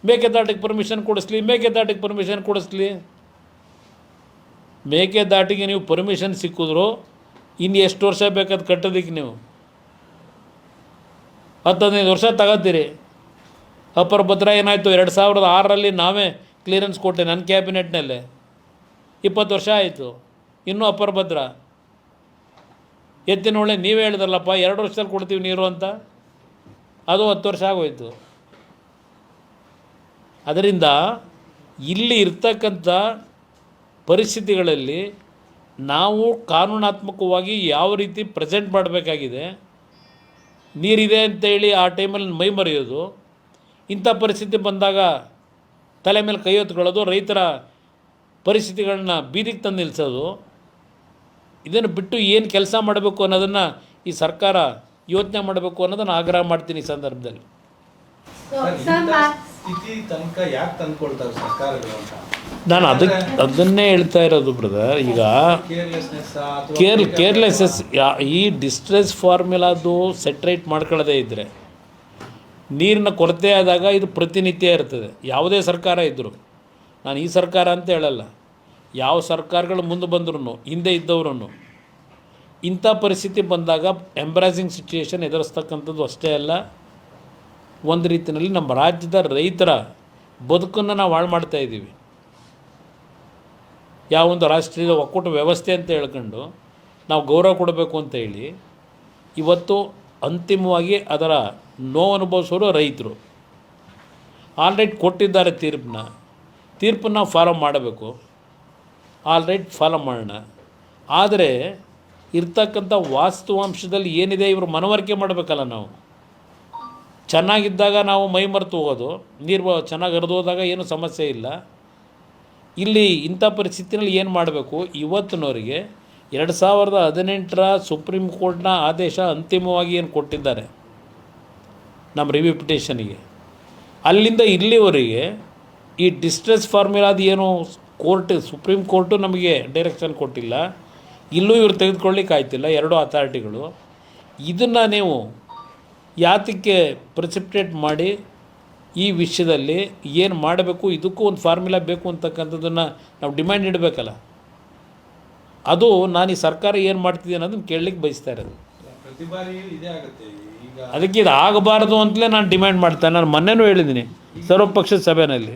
ಮೇಕೆದಾಟಿಗೆ permission ಕೊಡಿಸ್ಲಿ, ಮೇಕೆದಾಟಿಗೆ ನೀವು permission ಸಿಕ್ಕಿದ್ರು ಇನ್ನು ಎಷ್ಟು ವರ್ಷ ಬೇಕಾದ ಕಟ್ಟೋದಕ್ಕೆ ನೀವು 10-15 ವರ್ಷ ತಗೋತೀರಿ. ಅಪ್ಪರ್ ಭದ್ರಾ ಏನಾಯಿತು, 2006ರಲ್ಲಿ ನಾವೇ ಕ್ಲಿಯರೆನ್ಸ್ ಕೊಟ್ಟೆ ನನ್ನ ಕ್ಯಾಬಿನೆಟ್ನಲ್ಲೇ, 20 ವರ್ಷ ಆಯಿತು. ಇನ್ನೂ ಅಪ್ಪರ್ ಭದ್ರಾ ಎತ್ತಿನೊಳ್ಳೆ ನೀವೇ ಹೇಳಿದ್ರಲ್ಲಪ್ಪ 2 ವರ್ಷದಲ್ಲಿ ಕೊಡ್ತೀವಿ ನೀರು ಅಂತ, ಅದು 10 ವರ್ಷ ಆಗೋಯ್ತು. ಅದರಿಂದ ಇಲ್ಲಿ ಇರ್ತಕ್ಕಂಥ ಪರಿಸ್ಥಿತಿಗಳಲ್ಲಿ ನಾವು ಕಾನೂನಾತ್ಮಕವಾಗಿ ಯಾವ ರೀತಿ ಪ್ರೆಸೆಂಟ್ ಮಾಡಬೇಕಾಗಿದೆ, ನೀರಿದೆ ಅಂತೇಳಿ ಆ ಟೈಮಲ್ಲಿ ಮೈ ಮರೆಯೋದು, ಇಂಥ ಪರಿಸ್ಥಿತಿ ಬಂದಾಗ ತಲೆ ಮೇಲೆ ಕೈ ಹೊತ್ಕೊಳ್ಳೋದು, ರೈತರ ಪರಿಸ್ಥಿತಿಗಳನ್ನ ಬೀದಿಗೆ ತಂದು ನಿಲ್ಲಿಸೋದು, ಇದನ್ನು ಬಿಟ್ಟು ಏನು ಕೆಲಸ ಮಾಡಬೇಕು ಅನ್ನೋದನ್ನು ಈ ಸರ್ಕಾರ ಯೋಚನೆ ಮಾಡಬೇಕು ಅನ್ನೋದನ್ನು ಆಗ್ರಹ ಮಾಡ್ತೀನಿ ಈ ಸಂದರ್ಭದಲ್ಲಿ. ನಾನು ಅದನ್ನೇ ಹೇಳ್ತಾ ಇರೋದು ಬ್ರದರ್. ಈಗ ಕೇರ್ಲೆಸ್ನೆಸ್, ಈ ಡಿಸ್ಟ್ರೆಸ್ ಫಾರ್ಮುಲಾದು ಸೆಟ್ರೇಟ್ ಮಾಡ್ಕೊಳ್ಳೋದೇ ಇದ್ದರೆ ನೀರಿನ ಕೊರತೆ ಆದಾಗ ಇದು ಪ್ರತಿನಿತ್ಯ ಇರ್ತದೆ. ಯಾವುದೇ ಸರ್ಕಾರ ಇದ್ದರು, ನಾನು ಈ ಸರ್ಕಾರ ಅಂತ ಹೇಳಲ್ಲ, ಯಾವ ಸರ್ಕಾರಗಳು ಮುಂದೆ ಬಂದ್ರೂ ಹಿಂದೆ ಇದ್ದವರು ಇಂಥ ಪರಿಸ್ಥಿತಿ ಬಂದಾಗ ಎಂಬ್ರಾಸಿಂಗ್ ಸಿಚುಯೇಷನ್ ಎದುರಿಸ್ತಕ್ಕಂಥದ್ದು ಅಷ್ಟೇ ಅಲ್ಲ, ಒಂದು ರೀತಿಯಲ್ಲಿ ನಮ್ಮ ರಾಜ್ಯದ ರೈತರ ಬದುಕನ್ನು ನಾವು ಹಾಳು ಮಾಡ್ತಾಯಿದ್ದೀವಿ. ಯಾವೊಂದು ರಾಷ್ಟ್ರೀಯ ಒಕ್ಕೂಟ ವ್ಯವಸ್ಥೆ ಅಂತ ಹೇಳ್ಕೊಂಡು ನಾವು ಗೌರವ ಕೊಡಬೇಕು ಅಂತ ಹೇಳಿ ಇವತ್ತು ಅಂತಿಮವಾಗಿ ಅದರ ನೋವು ಅನುಭವಿಸೋರು ರೈತರು. ಆಲ್ರೈಟ್ ಕೊಟ್ಟಿದ್ದಾರೆ ತೀರ್ಪನ್ನು ನಾವು ಫಾಲೋ ಮಾಡಬೇಕು, ಆಲ್ರೈಟ್ ಫಾಲೋ ಮಾಡೋಣ. ಆದರೆ ಇರ್ತಕ್ಕಂಥ ವಾಸ್ತವಾಂಶದಲ್ಲಿ ಏನಿದೆ ಇವರು ಮನವರಿಕೆ ಮಾಡಬೇಕಲ್ಲ. ನಾವು ಚೆನ್ನಾಗಿದ್ದಾಗ ನಾವು ಮೈ ಮರೆತು ಹೋಗೋದು, ನೀರು ಚೆನ್ನಾಗಿ ಹರಿದು ಹೋದಾಗ ಏನೂ ಸಮಸ್ಯೆ ಇಲ್ಲ. ಇಲ್ಲಿ ಇಂಥ ಪರಿಸ್ಥಿತಿನಲ್ಲಿ ಏನು ಮಾಡಬೇಕು, ಇವತ್ತಿನವರಿಗೆ 2018ರ ಸುಪ್ರೀಂ ಕೋರ್ಟ್ನ ಆದೇಶ ಅಂತಿಮವಾಗಿ ಏನು ಕೊಟ್ಟಿದ್ದಾರೆ ನಮ್ಮ ರಿವ್ಯೂ ಪಿಟಿಷನಿಗೆ, ಅಲ್ಲಿಂದ ಇಲ್ಲಿವರೆಗೆ ಈ ಡಿಸ್ಟ್ರೆಸ್ ಫಾರ್ಮುಲಾದ ಏನು ಸುಪ್ರೀಂ ಕೋರ್ಟು ನಮಗೆ ಡೈರೆಕ್ಷನ್ ಕೊಟ್ಟಿಲ್ಲ, ಇಲ್ಲೂ ಇವರು ತೆಗೆದುಕೊಳ್ಳಿಕ್ಕೆ ಆಯ್ತಿಲ್ಲ 2 ಅಥಾರಿಟಿಗಳು. ಇದನ್ನು ನೀವು ಯಾತಕ್ಕೆ ಪ್ರೆಸಿಪಿಟೇಟ್ ಮಾಡಿ ಈ ವಿಷಯದಲ್ಲಿ ಏನು ಮಾಡಬೇಕು, ಇದಕ್ಕೂ ಒಂದು ಫಾರ್ಮುಲಾ ಬೇಕು ಅಂತಕ್ಕಂಥದ್ದನ್ನು ನಾವು ಡಿಮ್ಯಾಂಡ್ ಇಡಬೇಕಲ್ಲ. ಅದು ನಾನು ಈ ಸರ್ಕಾರ ಏನು ಮಾಡ್ತಿದೆ ಅನ್ನೋದನ್ನು ಕೇಳಲಿಕ್ಕೆ ಬಯಸ್ತಾ ಇರೋದು. ಅದಕ್ಕೆ ಇದು ಆಗಬಾರ್ದು ಅಂತಲೇ ನಾನು ಡಿಮ್ಯಾಂಡ್ ಮಾಡ್ತೇನೆ. ನಾನು ಮೊನ್ನೆನೂ ಹೇಳಿದ್ದೀನಿ ಸರ್ವಪಕ್ಷದ ಸಭೆಯಲ್ಲಿ.